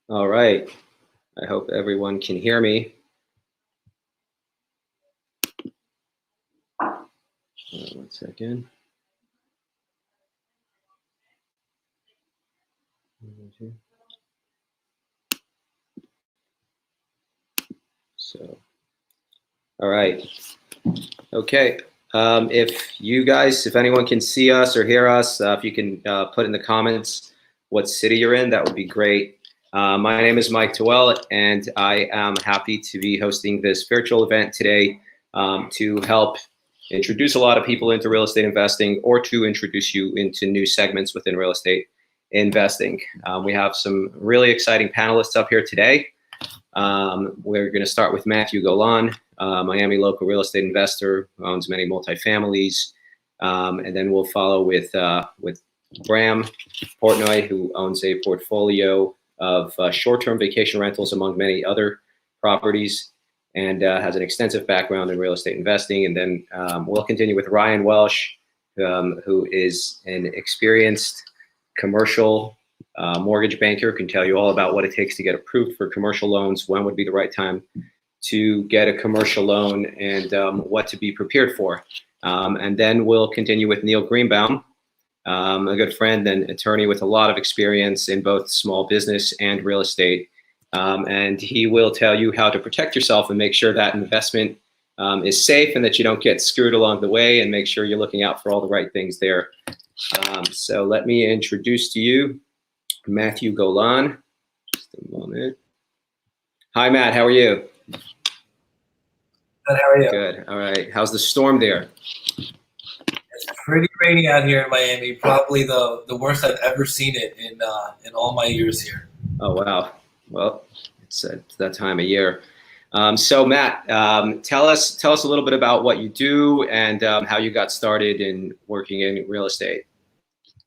All right. I hope everyone can hear me. One second. So, all right. Okay. If anyone can see us or hear us, if you can put in the comments what city you're in, that would be great. My name is Mike Toel, and I am happy to be hosting this virtual event today to help introduce a lot of people into real estate investing or to introduce you into new segments within real estate investing. We have some really exciting panelists up here today. We're going to start with Matthew Golan, Miami local real estate investor who owns many multifamilies. And then we'll follow with Bram Portnoy, who owns a portfolio of short-term vacation rentals among many other properties and has an extensive background in real estate investing. And then we'll continue with Ryan Welsh, who is an experienced commercial mortgage banker, can tell you all about what it takes to get approved for commercial loans, when would be the right time to get a commercial loan, and what to be prepared for. And then we'll continue with Neil Greenbaum, a good friend and attorney with a lot of experience in both small business and real estate. And he will tell you how to protect yourself and make sure that investment is safe and that you don't get screwed along the way, and make sure you're looking out for all the right things there. So let me introduce to you Matthew Golan. Just a moment. Hi, Matt. How are you? Good. How are you? Good. All right. How's the storm there? It's pretty rainy out here in Miami. Probably the worst I've ever seen it in all my years here. Oh, wow. Well, it's that time of year. So, Matt, tell us a little bit about what you do and how you got started in working in real estate.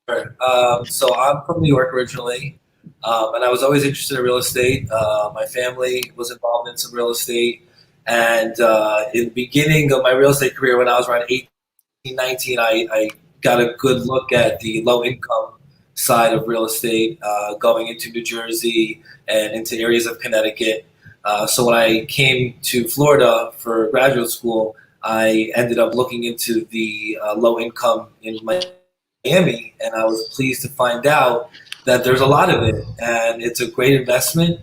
Sure. So I'm from New York originally, and I was always interested in real estate. My family was involved in some real estate, and in the beginning of my real estate career, when I was around 18, 19, I got a good look at the low-income side of real estate, going into New Jersey and into areas of Connecticut. So when I came to Florida for graduate school, I ended up looking into the low income in Miami, and I was pleased to find out that there's a lot of it, and it's a great investment,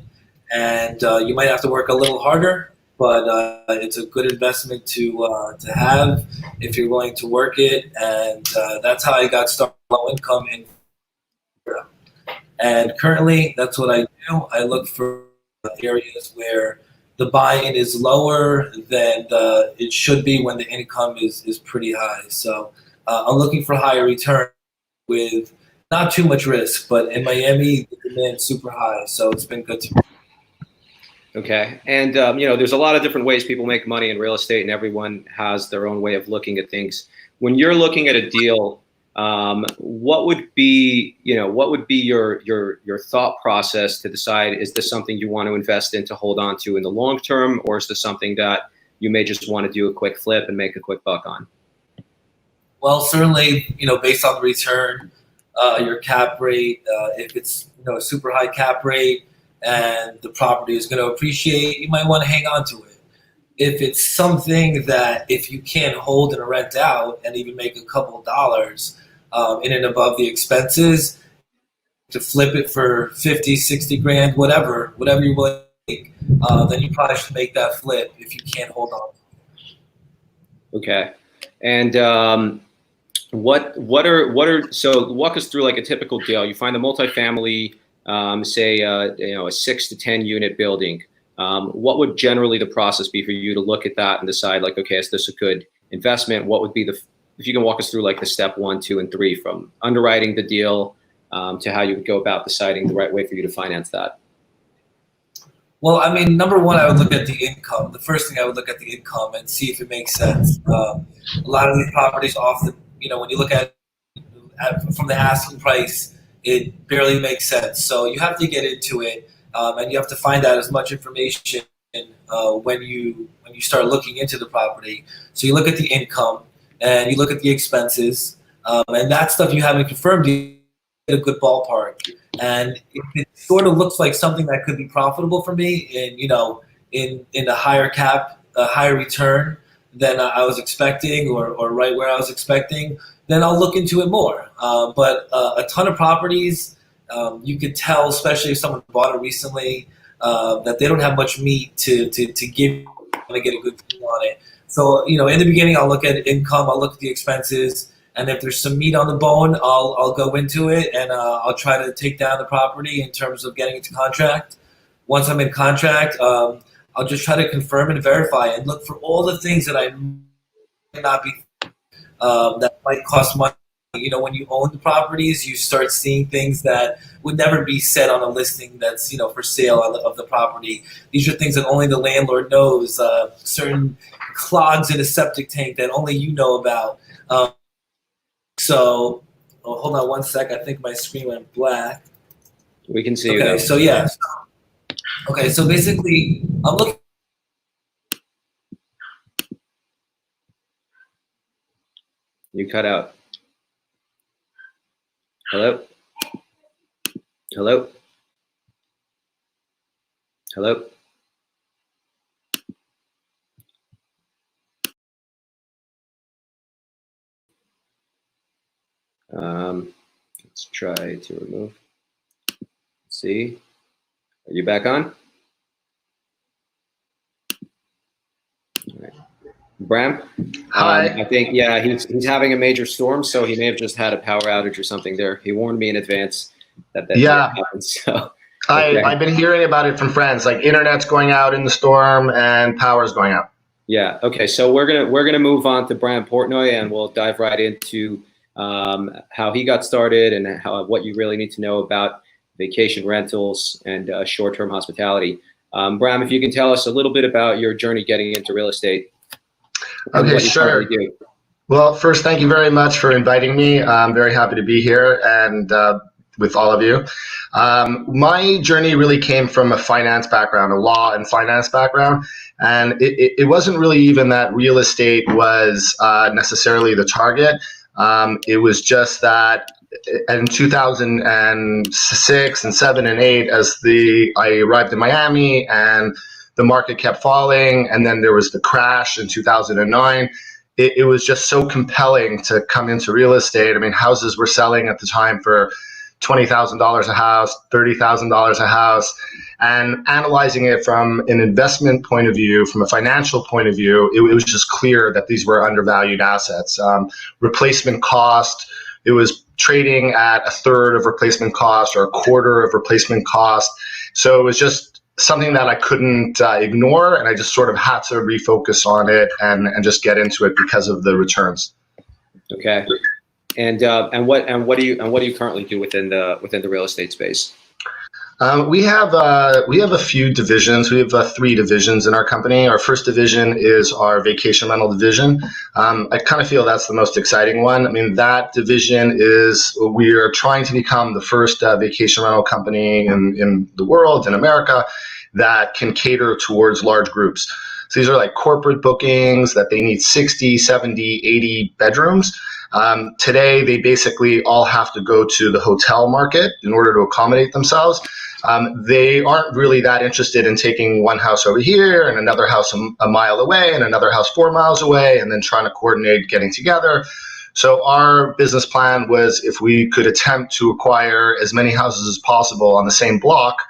and you might have to work a little harder, but it's a good investment to have if you're willing to work it, and that's how I got started low income in Florida. And currently, that's what I do. I look for areas where the buy-in is lower than it should be when the income is pretty high. So I'm looking for higher return with not too much risk, but in Miami, the demand's super high, so it's been good to me. Okay. And, there's a lot of different ways people make money in real estate, and everyone has their own way of looking at things. When you're looking at a deal, what would be your thought process to decide, is this something you want to invest in to hold on to in the long term, or is this something that you may just want to do a quick flip and make a quick buck on? Well, certainly, based on the return, your cap rate, if it's a super high cap rate and the property is going to appreciate, you might want to hang on to it. If it's something that if you can't hold and rent out and even make a couple of dollars in and above the expenses, to flip it for 50, 60 grand, whatever you're willing to make, then you probably should make that flip if you can't hold on. Okay. And so walk us through like a typical deal. You find a multifamily, say a 6 to 10 unit building. What would generally the process be for you to look at that and decide, like, okay, is this a good investment? What would be if you can walk us through like the step 1, 2, and 3 from underwriting the deal to how you would go about deciding the right way for you to finance that? Well, I mean, number one, I would look at the income. The first thing I would look at the income and see if it makes sense. A lot of these properties often, when you look at from the asking price, it barely makes sense. So you have to get into it, and you have to find out as much information when you start looking into the property. So you look at the income and you look at the expenses, and that stuff you haven't confirmed a good ballpark. And if it sort of looks like something that could be profitable for me in a higher a higher return than I was expecting or right where I was expecting, then I'll look into it more. But a ton of properties, you could tell, especially if someone bought it recently, that they don't have much meat to give to get a good deal on it. So, in the beginning, I'll look at income, I'll look at the expenses, and if there's some meat on the bone, I'll go into it, and I'll try to take down the property in terms of getting it to contract. Once I'm in contract, I'll just try to confirm and verify and look for all the things that I might not be that might cost money. When you own the properties, you start seeing things that would never be said on a listing that's for sale of the property. These are things that only the landlord knows. Certain clogs in a septic tank that only you know about. Hold on one sec. I think my screen went black. We can see you. Okay, so yeah. Okay, so basically, I'm looking. You cut out. Hello? Hello? Hello? Let's try to remove. Let's see. Are you back on? All right. Bram? Hi. I think, yeah, he's having a major storm, so he may have just had a power outage or something there. He warned me in advance that Yeah. happened. So Okay. okay. I've been hearing about it from friends, like internet's going out in the storm and power's going out. Yeah. Okay. So we're gonna move on to Bram Portnoy, and we'll dive right into how he got started and what you really need to know about vacation rentals and short-term hospitality. Bram, if you can tell us a little bit about your journey getting into real estate. Okay, sure. Well, first, thank you very much for inviting me. I'm very happy to be here and with all of you. My journey really came from a finance background, a law and finance background. And it wasn't really even that real estate was necessarily the target. It was just that in 2006 and 7 and 8, I arrived in Miami and the market kept falling, and then there was the crash in 2009. It was just so compelling to come into real estate. I mean, houses were selling at the time for $20,000 a house, $30,000 a house, and analyzing it from an investment point of view, from a financial point of view, it was just clear that these were undervalued assets. Replacement cost, it was trading at a third of replacement cost or a quarter of replacement cost. So it was just something that I couldn't ignore, and I just sort of had to refocus on it and just get into it because of the returns. Okay. And what do you currently do within the real estate space? We have a few divisions. We have 3 divisions in our company. Our first division is our vacation rental division. I kind of feel that's the most exciting one. I mean, that division we are trying to become the first vacation rental company in the world, in America, that can cater towards large groups. So these are like corporate bookings that they need 60, 70, 80 bedrooms. Today, they basically all have to go to the hotel market in order to accommodate themselves. They aren't really that interested in taking one house over here and another house a mile away and another house 4 miles away and then trying to coordinate getting together. So our business plan was if we could attempt to acquire as many houses as possible on the same block,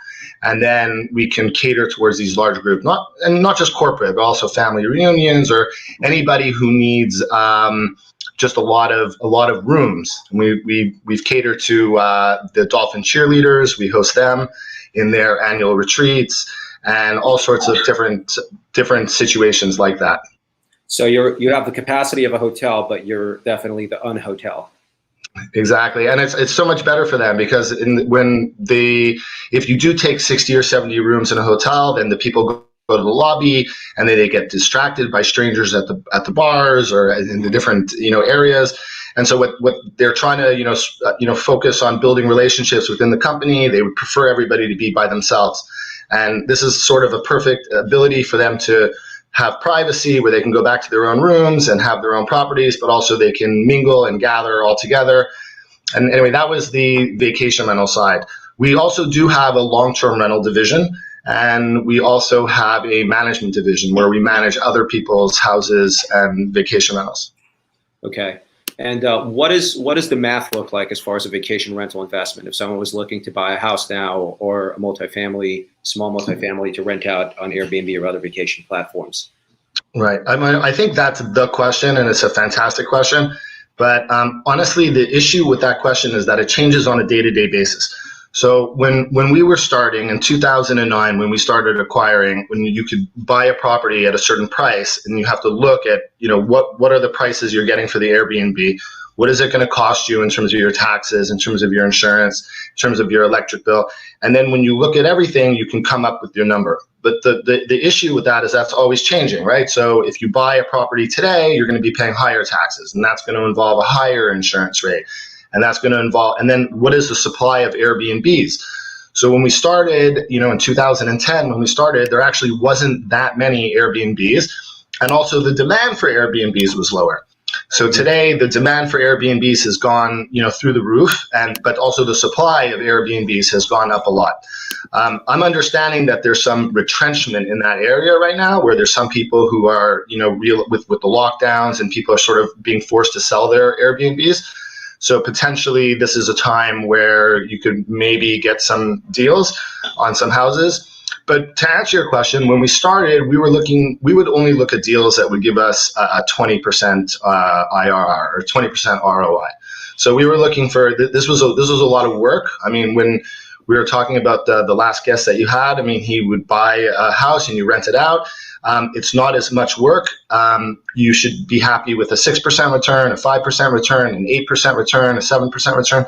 and then we can cater towards these large groups, not just corporate, but also family reunions or anybody who needs just a lot of rooms. We've catered to the Dolphin cheerleaders. We host them in their annual retreats and all sorts of different situations like that. So you have the capacity of a hotel, but you're definitely the unhotel. Exactly, and it's so much better for them because if you do take 60 or 70 rooms in a hotel, then the people go to the lobby and then they get distracted by strangers at the bars or in the different areas. And so what they're trying to focus on building relationships within the company. They would prefer everybody to be by themselves, and this is sort of a perfect ability for them to have privacy where they can go back to their own rooms and have their own properties, but also they can mingle and gather all together. And anyway, that was the vacation rental side. We also do have a long-term rental division, and we also have a management division where we manage other people's houses and vacation rentals. Okay. And what does the math look like as far as a vacation rental investment? If someone was looking to buy a house now or a multifamily, small multifamily to rent out on Airbnb or other vacation platforms? Right. I think that's the question, and it's a fantastic question. But honestly, the issue with that question is that it changes on a day-to-day basis. So when we were starting in 2009, when we started acquiring, when you could buy a property at a certain price, and you have to look at, what are the prices you're getting for the Airbnb? What is it going to cost you in terms of your taxes, in terms of your insurance, in terms of your electric bill? And then when you look at everything, you can come up with your number. But the issue with that is that's always changing, right? So if you buy a property today, you're going to be paying higher taxes, and that's going to involve a higher insurance rate. And that's going to involve, and then what is the supply of Airbnbs? So when we started, in 2010, when we started, there actually wasn't that many Airbnbs. And also the demand for Airbnbs was lower. So today the demand for Airbnbs has gone, through the roof, but also the supply of Airbnbs has gone up a lot. I'm understanding that there's some retrenchment in that area right now, where there's some people who are, real with the lockdowns, and people are sort of being forced to sell their Airbnbs. So potentially this is a time where you could maybe get some deals on some houses. But to answer your question, when we started, we would only look at deals that would give us a 20% IRR or 20% ROI. So we were looking for, this was a lot of work. I mean, when we were talking about the last guest that you had, I mean, he would buy a house and you rent it out. It's not as much work. You should be happy with a 6% return, a 5% return, an 8% return, a 7% return.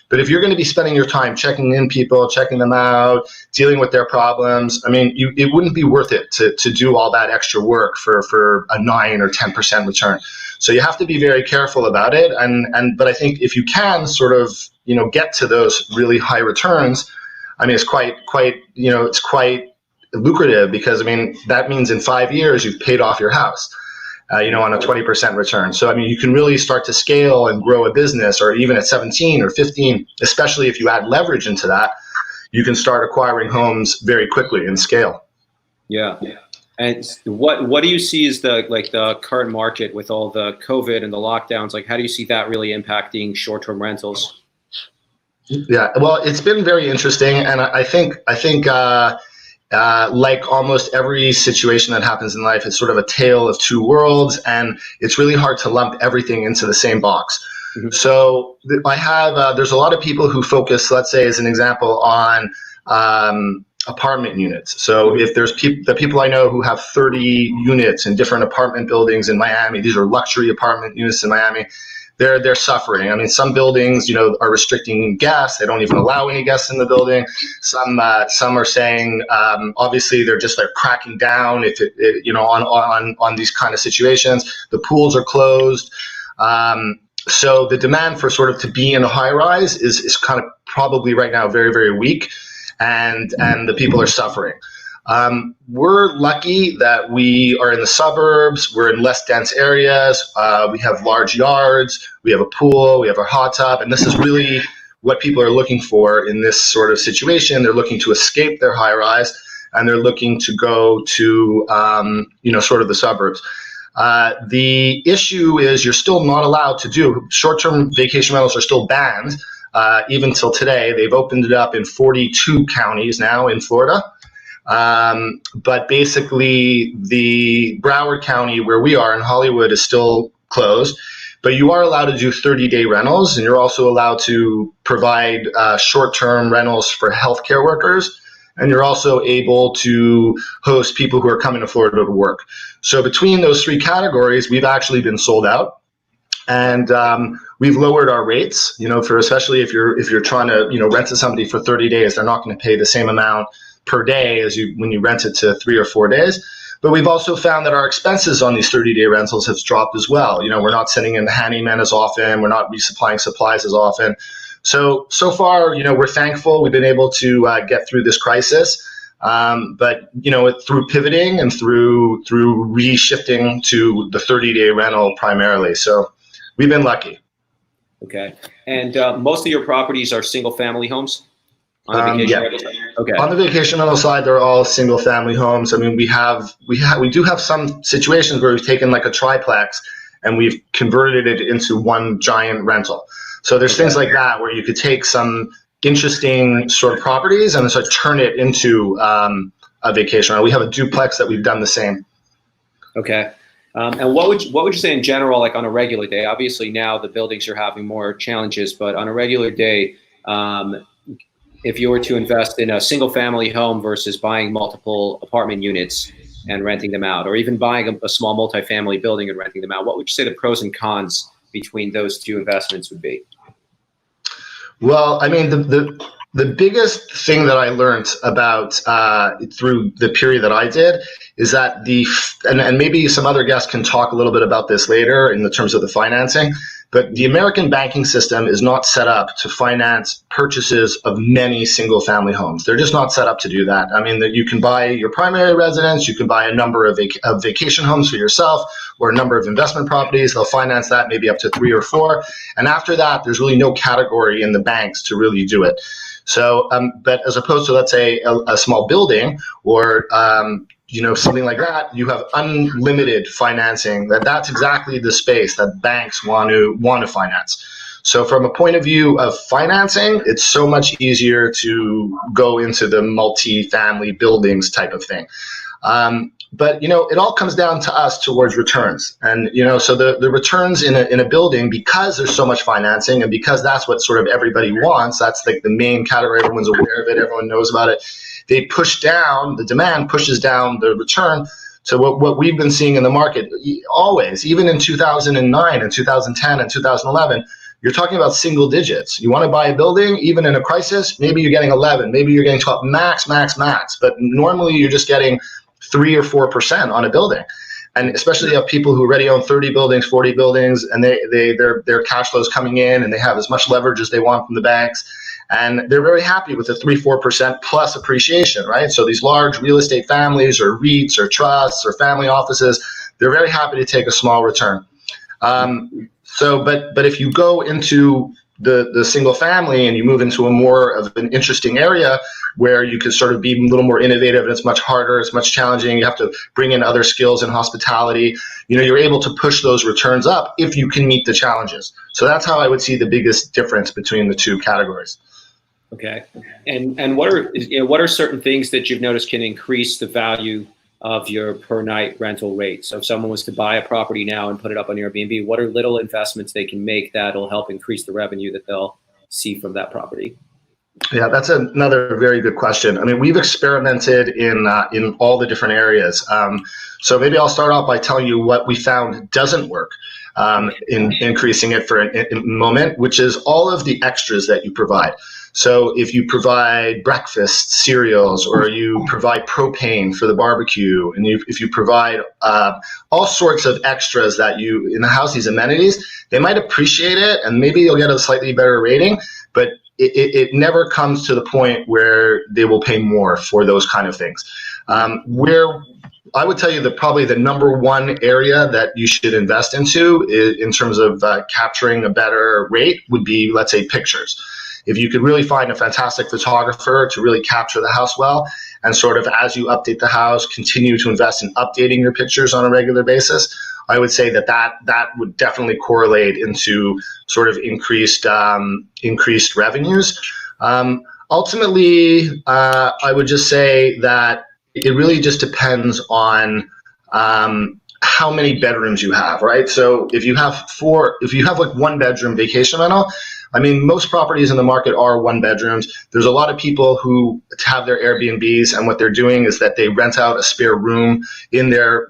But if you're going to be spending your time checking in people, checking them out, dealing with their problems, I mean, it wouldn't be worth it to do all that extra work for a 9 or 10% return. So you have to be very careful about it. But I think if you can sort of, get to those really high returns, I mean, it's quite lucrative, because I mean, that means in 5 years you've paid off your house, on a 20% return. So I mean, you can really start to scale and grow a business, or even at 17 or 15, especially if you add leverage into that, you can start acquiring homes very quickly and scale. Yeah. And what do you see as the current market with all the COVID and the lockdowns? Like, how do you see that really impacting short-term rentals? Yeah, well, it's been very interesting, and I think like almost every situation that happens in life, it's sort of a tale of two worlds, and it's really hard to lump everything into the same box. Mm-hmm. So there's a lot of people who focus, let's say as an example, on apartment units. So if there's the people I know who have 30 units in different apartment buildings in Miami, these are luxury apartment units in Miami, they're suffering. I mean, some buildings, are restricting guests. They don't even allow any guests in the building. Some are saying, obviously, they're cracking down if on these kind of situations. The pools are closed. So the demand for sort of to be in a high rise is kind of probably right now very, very weak, and the people are suffering. We're lucky that we are in the suburbs. We're in less dense areas. We have large yards. We have a pool. We have a hot tub. And this is really what people are looking for in this sort of situation. They're looking to escape their high rise, and they're looking to go to, sort of the suburbs. The issue is you're still not allowed to do short-term vacation rentals are still banned. Even till today. They've opened it up in 42 counties now in Florida. But basically the Broward County where we are in Hollywood is still closed, but you are allowed to do 30-day rentals, and you're also allowed to provide short-term rentals for healthcare workers, and you're also able to host people who are coming to Florida to work. So between those three categories, we've actually been sold out. And we've lowered our rates, for especially if you're trying to, rent to somebody for 30 days, they're not going to pay the same amount per day as when you rent it to 3 or 4 days. But we've also found that our expenses on these 30-day rentals have dropped as well. We're not sending in the handyman as often. We're not resupplying supplies as often. So far, we're thankful we've been able to get through this crisis. But through pivoting and through reshifting to the 30-day rental primarily. So we've been lucky. Okay. And most of your properties are single-family homes on the vacation rental side? Okay. On the vacation rental side, they're all single-family homes. I mean, we do have some situations where we've taken like a triplex and we've converted it into one giant rental. So there's things like that where you could take some interesting sort of properties and sort of turn it into a vacation rental. We have a duplex that we've done the same. Okay. And what would you say in general, like on a regular day? Obviously now the buildings are having more challenges, but on a regular day, if you were to invest in a single family home versus buying multiple apartment units and renting them out, or even buying a small multifamily building and renting them out, what would you say the pros and cons between those two investments would be? Well, I mean, the biggest thing that I learned about through the period that I did is that and maybe some other guests can talk a little bit about this later in the terms of the financing, but the American banking system is not set up to finance purchases of many single family homes. They're just not set up to do that. I mean, that you can buy your primary residence, you can buy a number of vacation homes for yourself or a number of investment properties. They'll finance that maybe up to 3 or 4. And after that, there's really no category in the banks to really do it. So, but as opposed to, let's say, a small building or something like that, you have unlimited financing. That's exactly the space that banks want to finance. So from a point of view of financing, it's so much easier to go into the multi-family buildings type of thing. But it all comes down to us towards returns, and so the returns in a building, because there's so much financing and because that's what sort of everybody wants. That's like the main category. Everyone's aware of it. Everyone knows about it. The demand pushes down the return. So what we've been seeing in the market always, even in 2009 and 2010 and 2011, you're talking about single digits. You want to buy a building, even in a crisis, maybe you're getting 11, maybe you're getting 12, max. But normally you're just getting 3 or 4% on a building. And especially you have people who already own 30 buildings, 40 buildings, and their cash flow is coming in and they have as much leverage as they want from the banks. And they're very happy with the 3-4% plus appreciation, right? So these large real estate families or REITs or trusts or family offices, they're very happy to take a small return. But if you go into the single family and you move into a more of an interesting area where you can sort of be a little more innovative and it's much harder, it's much challenging, you have to bring in other skills in hospitality, you're able to push those returns up if you can meet the challenges. So that's how I would see the biggest difference between the two categories. Okay. And what are certain things that you've noticed can increase the value of your per night rental rate? So if someone was to buy a property now and put it up on Airbnb, what are little investments they can make that'll help increase the revenue that they'll see from that property? Yeah, that's another very good question. I mean, we've experimented in all the different areas. So maybe I'll start off by telling you what we found doesn't work in increasing it for a moment, which is all of the extras that you provide. So if you provide breakfast cereals, or you provide propane for the barbecue, and if you provide all sorts of extras that you in the house, these amenities, they might appreciate it and maybe you'll get a slightly better rating, but it never comes to the point where they will pay more for those kind of things. Where I would tell you that probably the number one area that you should invest into in terms of capturing a better rate would be, let's say, pictures. If you could really find a fantastic photographer to really capture the house well, and sort of as you update the house, continue to invest in updating your pictures on a regular basis, I would say that would definitely correlate into sort of increased revenues. Ultimately, I would just say that it really just depends on how many bedrooms you have, right? So if you have like 1 bedroom vacation rental, I mean, most properties in the market are 1 bedrooms. There's a lot of people who have their Airbnbs, and what they're doing is that they rent out a spare room in their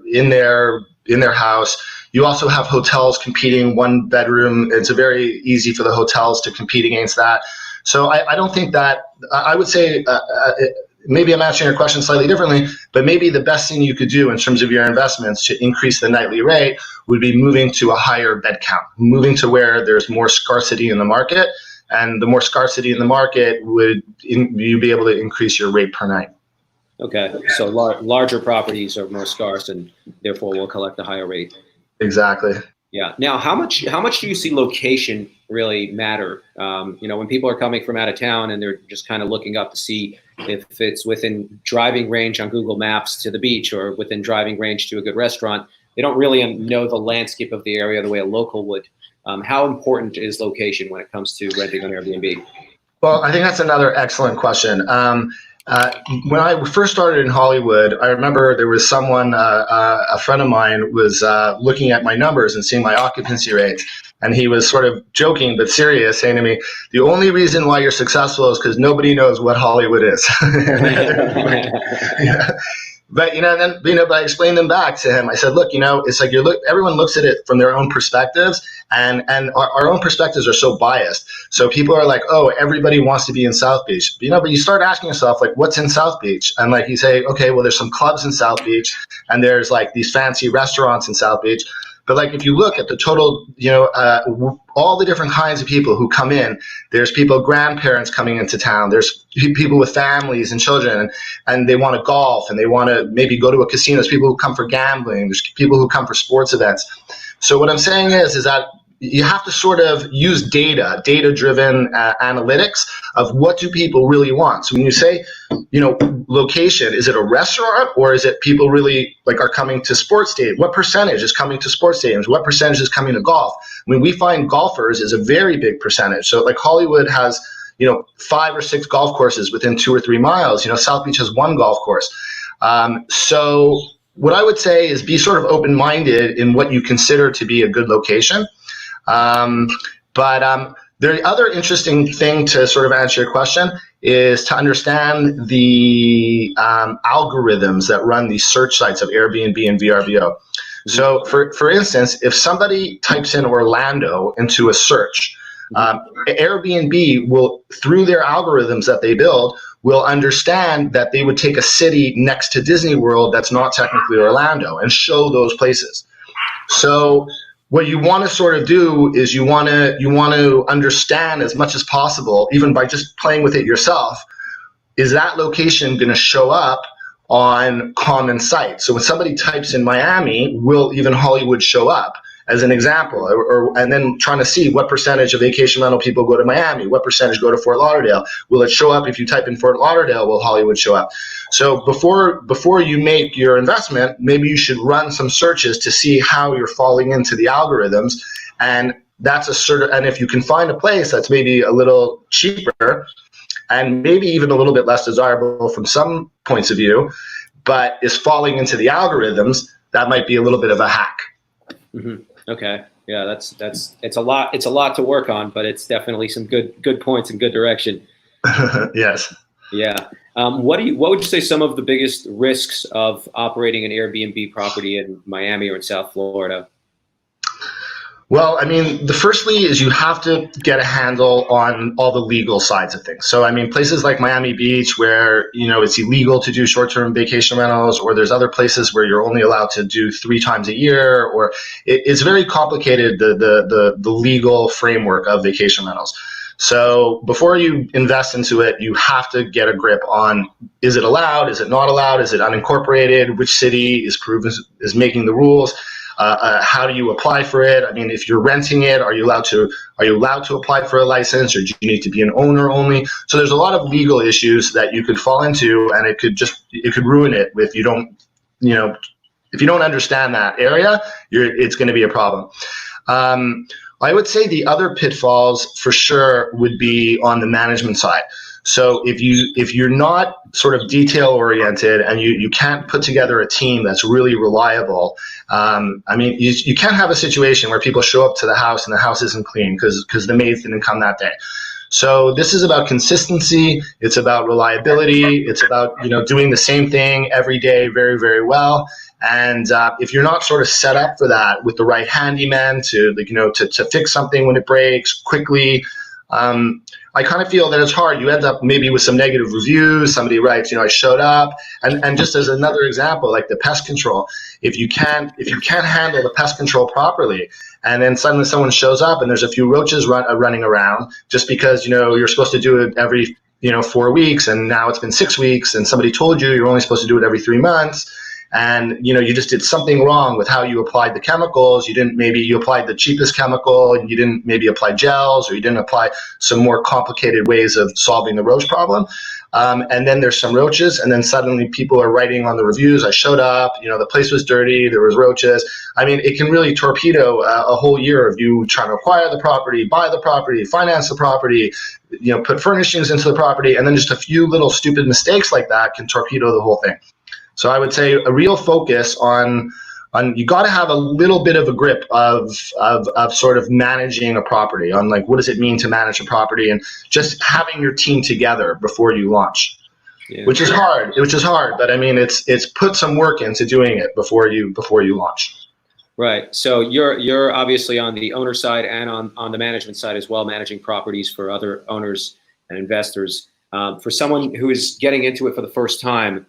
house. You also have hotels competing 1 bedroom. It's very easy for the hotels to compete against that. So I don't think that, I would say, maybe I'm answering your question slightly differently, but maybe the best thing you could do in terms of your investments to increase the nightly rate would be moving to a higher bed count, moving to where there's more scarcity in the market. And the more scarcity in the market, you'd be able to increase your rate per night. Okay, so larger properties are more scarce and therefore will collect a higher rate. Exactly. Yeah. Now, how much do you see location really matter? When people are coming from out of town and they're just kind of looking up to see if it's within driving range on Google Maps to the beach or within driving range to a good restaurant, they don't really know the landscape of the area the way a local would. How important is location when it comes to renting on Airbnb? Well, I think that's another excellent question. When I first started in Hollywood, I remember there was someone, a friend of mine was looking at my numbers and seeing my occupancy rates. And he was sort of joking but serious, saying to me, the only reason why you're successful is because nobody knows what Hollywood is. Yeah. But but I explained them back to him. I said, look, it's like everyone looks at it from their own perspectives, and our own perspectives are so biased. So people are like, oh, everybody wants to be in South Beach, but you start asking yourself, like, what's in South Beach? And like you say, okay, well, there's some clubs in South Beach, and there's like these fancy restaurants in South Beach. But like if you look at the total, all the different kinds of people who come in, there's people, grandparents coming into town. There's people with families and children, and they want to golf and they want to maybe go to a casino. There's people who come for gambling. There's people who come for sports events. So what I'm saying is that you have to sort of use data-driven analytics of what do people really want. So when you say, location, is it a restaurant or is it people really like are coming to sports stadiums? What percentage is coming to sports stadiums? What percentage is coming to golf? I mean, we find golfers is a very big percentage. So like Hollywood has, 5 or 6 golf courses within 2 or 3 miles. South Beach has 1 golf course. So what I would say is be sort of open-minded in what you consider to be a good location. The other interesting thing to sort of answer your question is to understand the algorithms that run these search sites of Airbnb and VRBO. So, for instance, if somebody types in Orlando into a search, Airbnb will, through their algorithms that they build, will understand that they would take a city next to Disney World that's not technically Orlando and show those places. So what you want to sort of do is you want to understand as much as possible, even by just playing with it yourself, is that location going to show up on common sites? So when somebody types in Miami, will even Hollywood show up as an example? And then trying to see what percentage of vacation rental people go to Miami, what percentage go to Fort Lauderdale. Will it show up if you type in Fort Lauderdale? Will Hollywood show up? So before you make your investment, maybe you should run some searches to see how you're falling into the algorithms. And that's and if you can find a place that's maybe a little cheaper and maybe even a little bit less desirable from some points of view, but is falling into the algorithms, that might be a little bit of a hack. Mm-hmm. Okay. Yeah, it's a lot to work on, but it's definitely some good points and good direction. Yes. Yeah. What would you say some of the biggest risks of operating an Airbnb property in Miami or in South Florida? Well, I mean, the firstly is you have to get a handle on all the legal sides of things. So, I mean, places like Miami Beach where, it's illegal to do short-term vacation rentals, or there's other places where you're only allowed to do 3 times a year, or it's very complicated, the legal framework of vacation rentals. So before you invest into it, you have to get a grip on, is it allowed? Is it not allowed? Is it unincorporated? Which city is making the rules? How do you apply for it? I mean, if you're renting it, are you allowed to apply for a license, or do you need to be an owner only? So there's a lot of legal issues that you could fall into, and it could ruin it if you don't, if you don't understand that area, it's going to be a problem. I would say the other pitfalls for sure would be on the management side. So if you're not sort of detail oriented and you can't put together a team that's really reliable, I mean, you can't have a situation where people show up to the house and the house isn't clean because the maids didn't come that day. So this is about consistency. It's about reliability. It's about, doing the same thing every day very, very well. And if you're not sort of set up for that with the right handyman to fix something when it breaks quickly, I kind of feel that it's hard. You end up maybe with some negative reviews. Somebody writes, I showed up. And just as another example, like the pest control, if you can't handle the pest control properly, and then suddenly someone shows up and there's a few roaches running around just because, you're supposed to do it every, 4 weeks, and now it's been 6 weeks, and somebody told you're only supposed to do it every 3 months. and you just did something wrong with how you applied the chemicals. You applied the cheapest chemical, and you didn't maybe apply gels, or you didn't apply some more complicated ways of solving the roach problem. And then there's some roaches, and then suddenly people are writing on the reviews, I showed up, the place was dirty, there was roaches. I mean, it can really torpedo a whole year of you trying to acquire the property, buy the property, finance the property, put furnishings into the property, and then just a few little stupid mistakes like that can torpedo the whole thing. So I would say a real focus on you got to have a little bit of a grip of sort of managing a property, on like, what does it mean to manage a property, and just having your team together before you launch, which is hard, but I mean, it's put some work into doing it before you launch. Right. So you're obviously on the owner side and on the management side as well, managing properties for other owners and investors. For someone who is getting into it for the first time,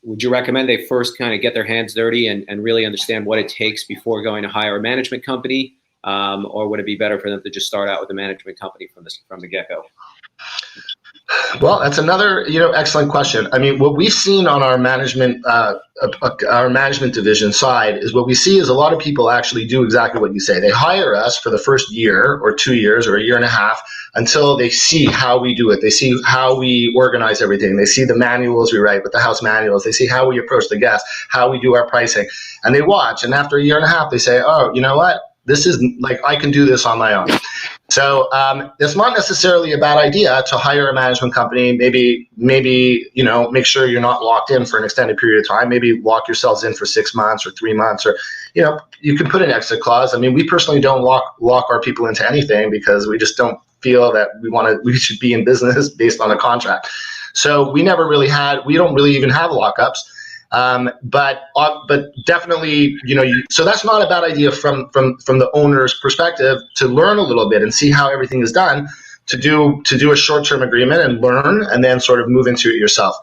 would you recommend they first kind of get their hands dirty and really understand what it takes before going to hire a management company? Or would it be better for them to just start out with a management company from the get-go? Well, that's another excellent question. I mean, what we've seen on our management division side is what we see is a lot of people actually do exactly what you say. They hire us for the first year or 2 years or a year and a half until they see how we do it. They see how we organize everything. They see the manuals we write with the house manuals. They see how we approach the guests, how we do our pricing, and they watch. And after a year and a half, they say, "Oh, you know what? This is like, I can do this on my own." So it's not necessarily a bad idea to hire a management company. Maybe make sure you're not locked in for an extended period of time. Maybe lock yourselves in for 6 months or 3 months, or you can put an exit clause. I mean, we personally don't lock our people into anything because we just don't feel that we should be in business based on a contract. So we don't really even have lockups. But definitely, so that's not a bad idea from the owner's perspective, to learn a little bit and see how everything is done, to do a short-term agreement and learn, and then sort of move into it yourself.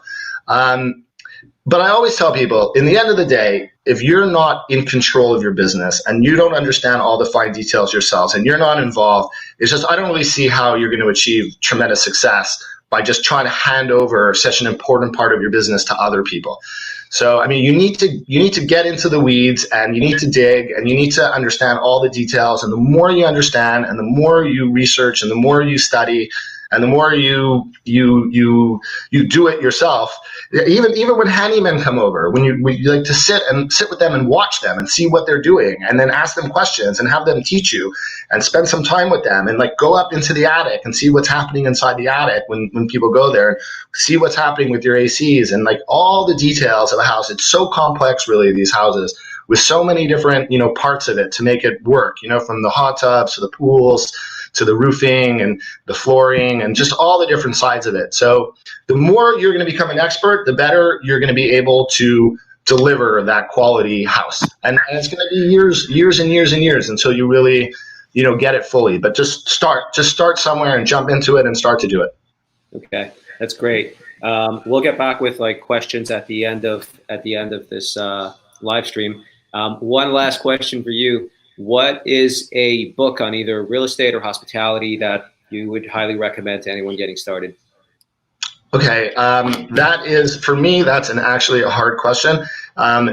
But I always tell people, in the end of the day, if you're not in control of your business and you don't understand all the fine details yourselves and you're not involved, I don't really see how you're going to achieve tremendous success by just trying to hand over such an important part of your business to other people. So, I mean, you need to get into the weeds, and you need to dig, and you need to understand all the details. And the more you understand, and the more you research, and the more you study, and the more you do it yourself. Even when handymen come over, when you like to sit with them and watch them and see what they're doing, and then ask them questions and have them teach you, and spend some time with them, and like go up into the attic and see what's happening inside the attic when people go there, and see what's happening with your ACs and like all the details of a house. It's so complex, really, these houses, with so many different parts of it to make it work. From the hot tubs to the pools, to the roofing and the flooring, and just all the different sides of it. So the more you're going to become an expert, the better you're going to be able to deliver that quality house. And it's going to be years and years and years until you really, get it fully. But just start somewhere and jump into it and start to do it. Okay, that's great. We'll get back with like questions at the end of this live stream. One last question for you. What is a book on either real estate or hospitality that you would highly recommend to anyone getting started? Okay, for me, that's actually a hard question,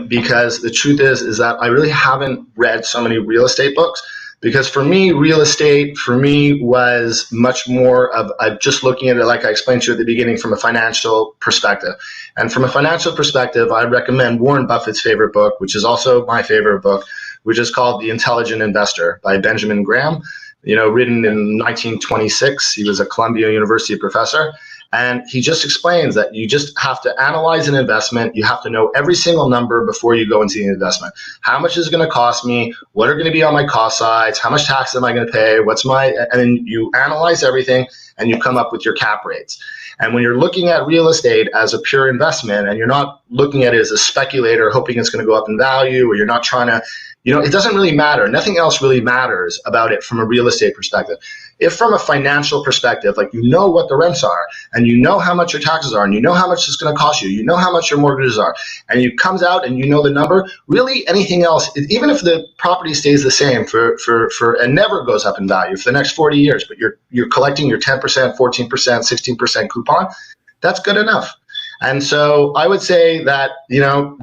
because the truth is that I really haven't read so many real estate books. Because for me, real estate was much more of just looking at it, like I explained to you at the beginning, from a financial perspective. And from a financial perspective, I recommend Warren Buffett's favorite book, which is also my favorite book, which is called The Intelligent Investor by Benjamin Graham, written in 1926. He was a Columbia University professor. And he just explains that you just have to analyze an investment. You have to know every single number before you go into the investment. How much is it going to cost me? What are going to be on my cost sides? How much tax am I going to pay? And then you analyze everything and you come up with your cap rates. And when you're looking at real estate as a pure investment, and you're not looking at it as a speculator hoping it's going to go up in value, or you're not trying to, it doesn't really matter. Nothing else really matters about it from a real estate perspective. If from a financial perspective, like what the rents are, and how much your taxes are, and how much it's going to cost you, how much your mortgages are, and it comes out and the number, really anything else, even if the property stays the same and never goes up in value for the next 40 years, but you're collecting your 10%, 14%, 16% coupon, that's good enough. And so I would say that,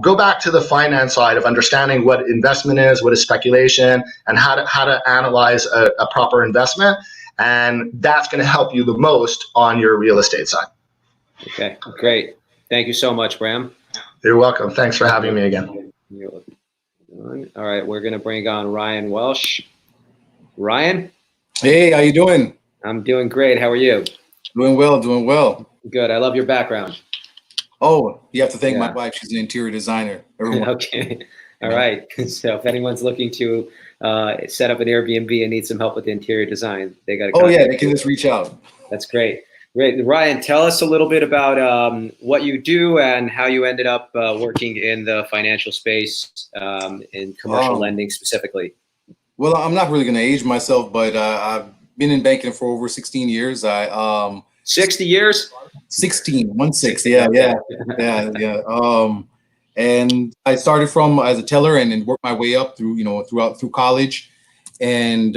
go back to the finance side of understanding what investment is, what is speculation, and how to analyze a proper investment. And that's going to help you the most on your real estate side. Okay, great. Thank you so much, Bram. You're welcome. Thanks for having me again. All right, we're going to bring on Ryan Welsh. Ryan? Hey, how you doing? I'm doing great. How are you? Doing well, doing well. Good. I love your background. Oh, you have to thank my wife. She's an interior designer. Okay. All right. So if anyone's looking to set up an Airbnb and need some help with the interior design, they got to. Oh yeah, they can just reach out. That's great. Great. Ryan, tell us a little bit about what you do and how you ended up working in the financial space, in commercial lending specifically. Well, I'm not really going to age myself, but I've been in banking for over 16 years. 60 years? 16, 16. Yeah. And I started from as a teller and then worked my way up through college, and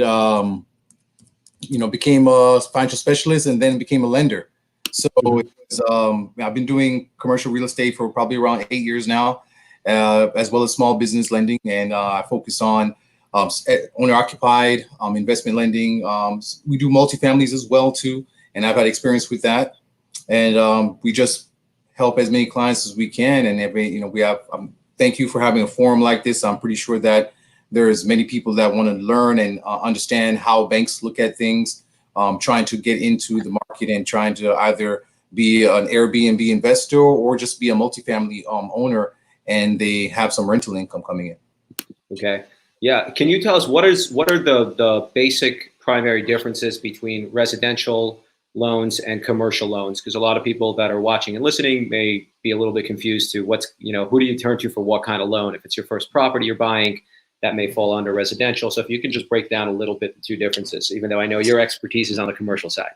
became a financial specialist and then became a lender. So I've been doing commercial real estate for probably around 8 years now, as well as small business lending, and I focus on owner-occupied investment lending. We do multifamilies as well too, and I've had experience with that. And we just help as many clients as we can. And we have. Thank you for having a forum like this. I'm pretty sure that there's many people that want to learn and understand how banks look at things, trying to get into the market and trying to either be an Airbnb investor or just be a multifamily owner, and they have some rental income coming in. Okay. Yeah. Can you tell us what are the basic primary differences between residential loans and commercial loans? Because a lot of people that are watching and listening may be a little bit confused to who do you turn to for what kind of loan? If it's your first property you're buying, that may fall under residential. So if you can just break down a little bit the two differences, even though I know your expertise is on the commercial side.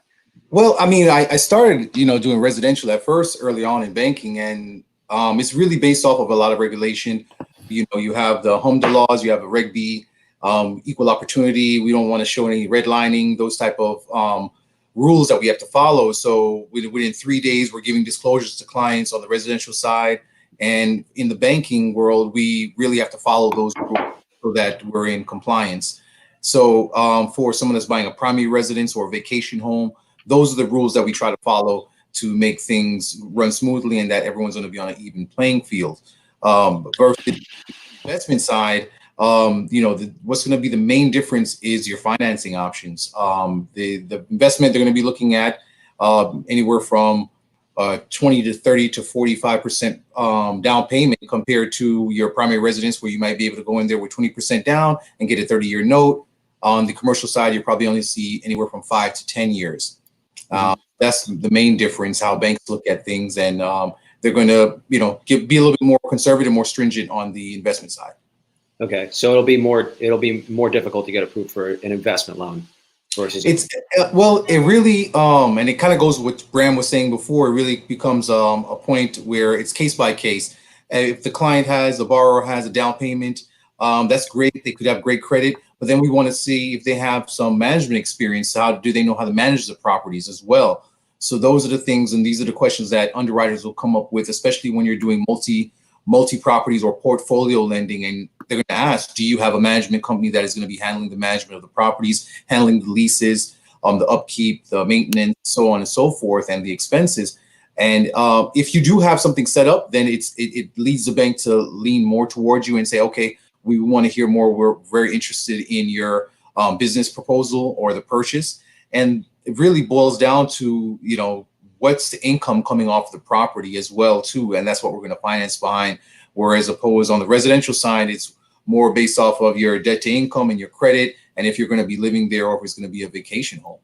Well, I mean, I started, doing residential at first early on in banking, and it's really based off of a lot of regulation. You have the HOMDA laws, you have the Reg B, equal opportunity. We don't want to show any redlining, those type of rules that we have to follow. So within 3 days, we're giving disclosures to clients on the residential side. And in the banking world, we really have to follow those rules so that we're in compliance. So for someone that's buying a primary residence or a vacation home, those are the rules that we try to follow to make things run smoothly and that everyone's going to be on an even playing field. Versus the investment side, what's going to be the main difference is your financing options. The investment they're going to be looking at anywhere from 20 to 30 to 45% down payment compared to your primary residence, where you might be able to go in there with 20% down and get a 30-year note. On the commercial side, you probably only see anywhere from 5 to 10 years. That's the main difference, how banks look at things, and they're going to, be a little bit more conservative, more stringent on the investment side. Okay, so it'll be more difficult to get approved for an investment loan versus. It really and it kind of goes with what Bram was saying before. It really becomes a point where it's case by case. If the borrower has a down payment, that's great. They could have great credit, but then we want to see if they have some management experience. How do they know how to manage the properties as well? So those are the things, and these are the questions that underwriters will come up with, especially when you're doing multi properties or portfolio lending, and they're going to ask, do you have a management company that is going to be handling the management of the properties, handling the leases, the upkeep, the maintenance, so on and so forth, and the expenses? And if you do have something set up, then it leads the bank to lean more towards you and say, okay, we want to hear more. We're very interested in your business proposal or the purchase. And it really boils down to, what's the income coming off the property as well too, and that's what we're going to finance behind. Whereas opposed on the residential side, it's more based off of your debt to income and your credit, and if you're going to be living there or if it's going to be a vacation home.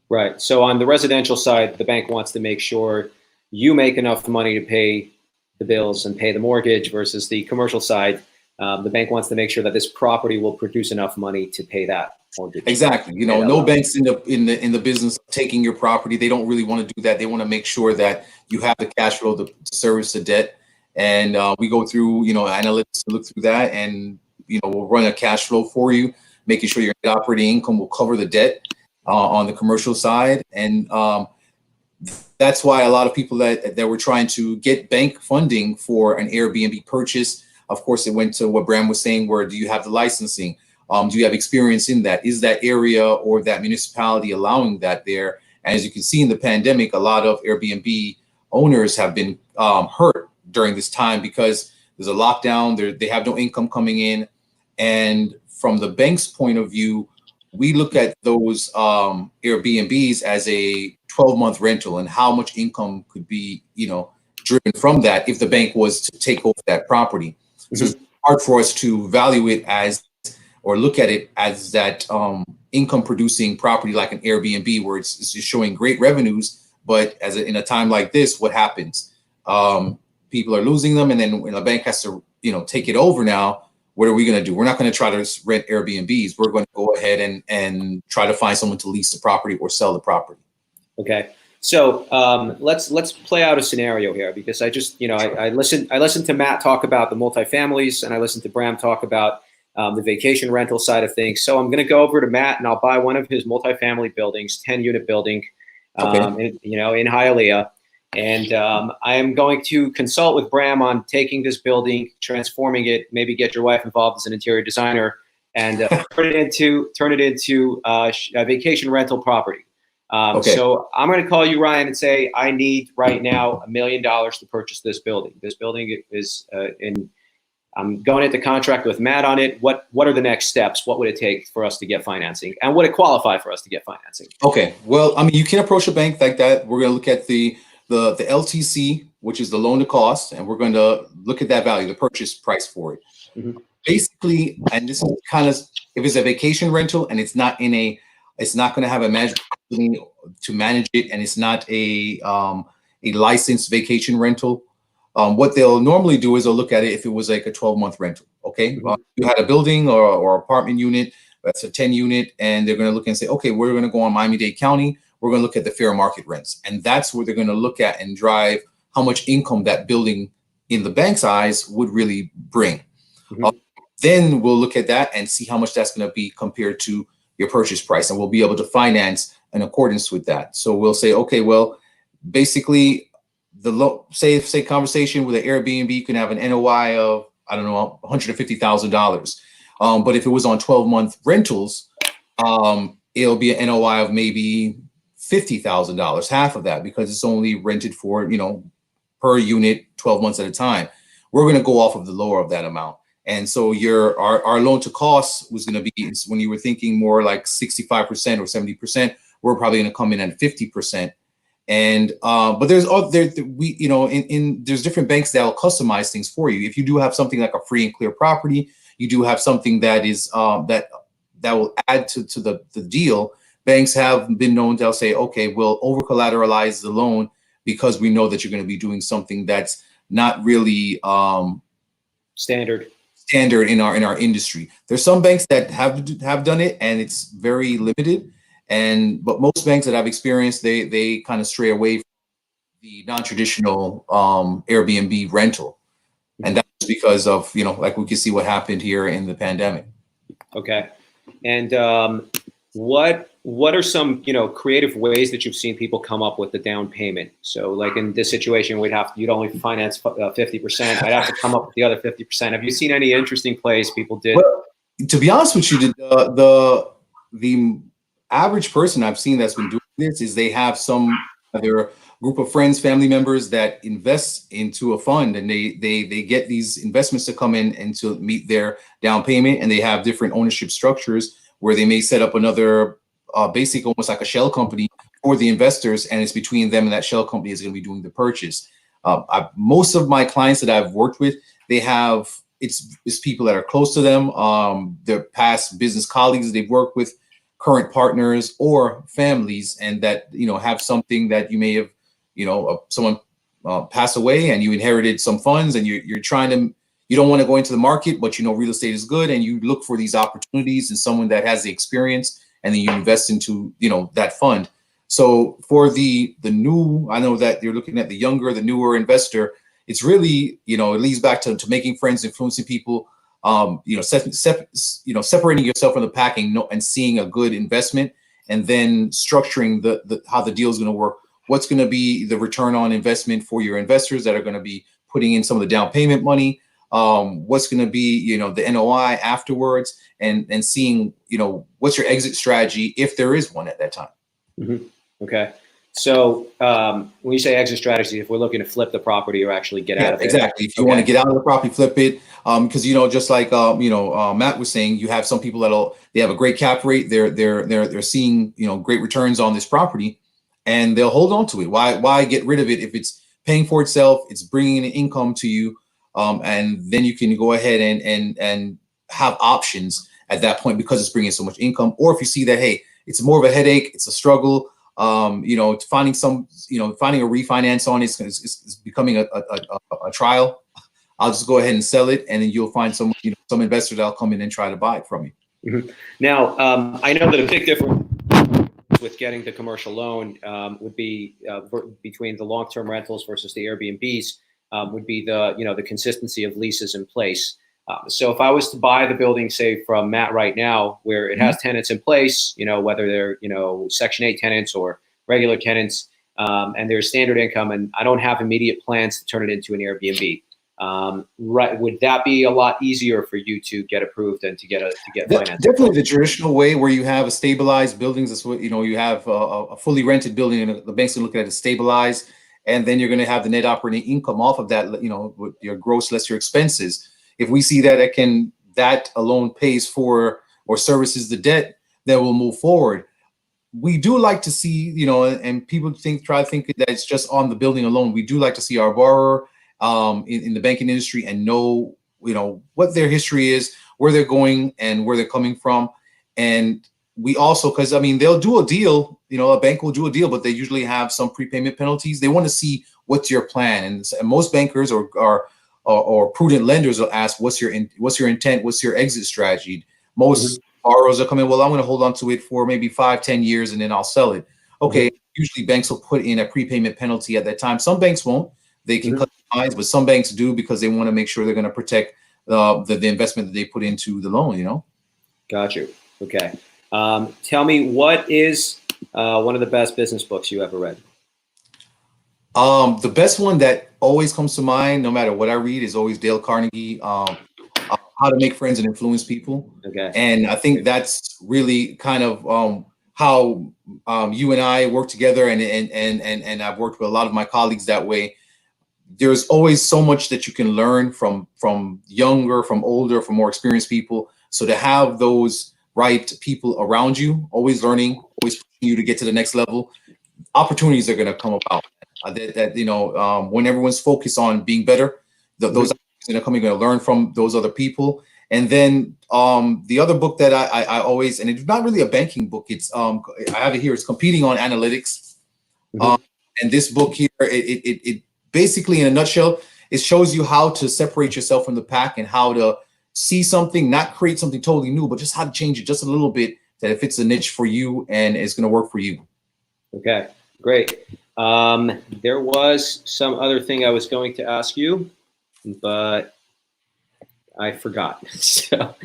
Right. So on the residential side, the bank wants to make sure you make enough money to pay the bills and pay the mortgage, versus the commercial side, the bank wants to make sure that this property will produce enough money to pay that mortgage. Exactly. No banks in the business of taking your property. They don't really want to do that. They want to make sure that you have the cash flow to service the debt. And we go through, analytics to look through that, and we'll run a cash flow for you, making sure your net operating income will cover the debt on the commercial side. And that's why a lot of people that were trying to get bank funding for an Airbnb purchase, of course, it went to what Bram was saying, where do you have the licensing? Do you have experience in that? Is that area or that municipality allowing that there? And as you can see in the pandemic, a lot of Airbnb owners have been hurt during this time because there's a lockdown, they have no income coming in. And from the bank's point of view, we look at those Airbnbs as a 12-month rental and how much income could be, driven from that if the bank was to take over that property. Mm-hmm. So it's hard for us to value it as, or look at it as that income producing property like an Airbnb, where it's showing great revenues, but in a time like this, what happens? People are losing them, and then when a bank has to, take it over now, what are we going to do? We're not going to try to rent Airbnbs. We're going to go ahead and try to find someone to lease the property or sell the property. Okay. So let's play out a scenario here, because I just, I listened to Matt talk about the multifamilies, and I listened to Bram talk about the vacation rental side of things. So I'm going to go over to Matt, and I'll buy one of his multifamily buildings, 10-unit building, in Hialeah. And I am going to consult with Bram on taking this building, transforming it, maybe get your wife involved as an interior designer, and turn it into a vacation rental property. So I'm going to call you, Ryan, and say, I need right now $1 million to purchase this building. This building is I'm going into contract with Matt on it. What are the next steps? What would it take for us to get financing? And would it qualify for us to get financing? Okay. Well, you can approach a bank like that. We're going to look at the LTC, which is the loan to cost, and we're going to look at that value, the purchase price for it. Mm-hmm. Basically, and this is kind of, if it's a vacation rental and it's not going to have a management company to manage it, and it's not a licensed vacation rental, what they'll normally do is they'll look at it if it was like a 12-month rental. Okay. Mm-hmm. You had a building or apartment unit, that's a 10-unit, and they're going to look and say, okay, we're going to go on Miami-Dade County. We're going to look at the fair market rents. And that's where they're going to look at and drive how much income that building in the bank's eyes would really bring. Mm-hmm. Then we'll look at that and see how much that's going to be compared to your purchase price. And we'll be able to finance in accordance with that. So we'll say, okay, well, basically say conversation with an Airbnb, you can have an NOI of, I don't know, $150,000. But if it was on 12-month rentals, it'll be an NOI of maybe $50,000, half of that, because it's only rented for, per unit, 12 months at a time. We're going to go off of the lower of that amount. And so our loan to cost was going to be, when you were thinking more like 65% or 70%, we're probably going to come in at 50%. And but there's different banks that will customize things for you. If you do have something like a free and clear property, you do have something that is that will add to the deal. Banks have been known, they'll say, okay, we'll over collateralize the loan because we know that you're going to be doing something that's not really standard in our industry. There's some banks that have done it, and it's very limited. But most banks that I've experienced, they kind of stray away from the non-traditional Airbnb rental, and that's because of like we can see what happened here in the pandemic. Okay, and what are some creative ways that you've seen people come up with the down payment? So like in this situation, you'd only finance 50%. I'd have to come up with the other 50%. Have you seen any interesting plays people did? Well, to be honest with you, the average person I've seen that's been doing this is they have some other group of friends, family members that invest into a fund, and they get these investments to come in and to meet their down payment, and they have different ownership structures where they may set up another basic, almost like a shell company for the investors, and it's between them and that shell company is going to be doing the purchase. Most of my clients that I've worked with, they have it's people that are close to them, their past business colleagues they've worked with, current partners, or families, and that have something that you may have someone passed away and you inherited some funds, and you're trying to. You don't want to go into the market, but real estate is good, and you look for these opportunities and someone that has the experience, and then you invest into that fund. So for the new, I know that you're looking at the newer investor. It's really it leads back to making friends, influencing people, separating yourself from the pack and seeing a good investment, and then structuring the how the deal is going to work what's going to be the return on investment for your investors that are going to be putting in some of the down payment money, what's going to be, you know, the NOI afterwards, and seeing, you know, what's your exit strategy if there is one at that time. Mm-hmm. Okay. So when you say exit strategy, if we're looking to flip the property or actually get out of it. Exactly. If you want to get out of the property, flip it. Because, you know, just like, Matt was saying, you have some people they have a great cap rate. They're seeing, you know, great returns on this property, and they'll hold on to it. Why get rid of it if it's paying for itself? It's bringing an income to you. And then you can go ahead and have options at that point because it's bringing so much income. Or if you see that, hey, it's more of a headache, it's a struggle, finding a refinance on it is becoming a trial. I'll just go ahead and sell it, and then you'll find some investors that'll come in and try to buy it from you. Mm-hmm. Now, I know that a big difference with getting the commercial loan would be between the long-term rentals versus the Airbnbs would be the consistency of leases in place. So if I was to buy the building, say from Matt right now, where it has tenants in place, whether they're, Section 8 tenants or regular tenants, and there's standard income, and I don't have immediate plans to turn it into an Airbnb, right? Would that be a lot easier for you to get approved and to get financing? Definitely the traditional way where you have a stabilized buildings. That's what, you have a fully rented building, and the bank's gonna look at it as stabilized, and then you're going to have the net operating income off of that, with your gross less your expenses. If we see that alone pays for or services the debt, then we'll move forward. We do like to see, and people try to think that it's just on the building alone. We do like to see our borrower in the banking industry and know, what their history is, where they're going and where they're coming from. And we also, because they'll do a deal, a bank will do a deal, but they usually have some prepayment penalties. They want to see what's your plan. And most bankers or prudent lenders will ask, what's your intent? What's your exit strategy? Most borrowers are coming, well, I'm going to hold on to it for maybe 5-10 years and then I'll sell it. Okay. Usually banks will put in a prepayment penalty at that time. Some banks won't. They can customize, but some banks do because they want to make sure they're going to protect the investment that they put into the loan, Got you. Okay. Tell me, what is one of the best business books you ever read? The best one that always comes to mind, no matter what I read, is always Dale Carnegie, How to Make Friends and Influence People. Okay. And I think that's really kind of how you and I work together, and I've worked with a lot of my colleagues that way. There's always so much that you can learn from younger, from older, from more experienced people. So to have those right people around you, always learning, always pushing you to get to the next level, opportunities are going to come about. When everyone's focused on being better, those opportunities are coming. You're going to learn from those other people. And then the other book that I always, and it's not really a banking book. It's I have it here. It's Competing on Analytics. And this book here, it basically, in a nutshell, it shows you how to separate yourself from the pack and how to see something, not create something totally new, but just how to change it just a little bit, that if it's a niche for you and it's going to work for you. Okay, great. There was some other thing I was going to ask you, but I forgot. So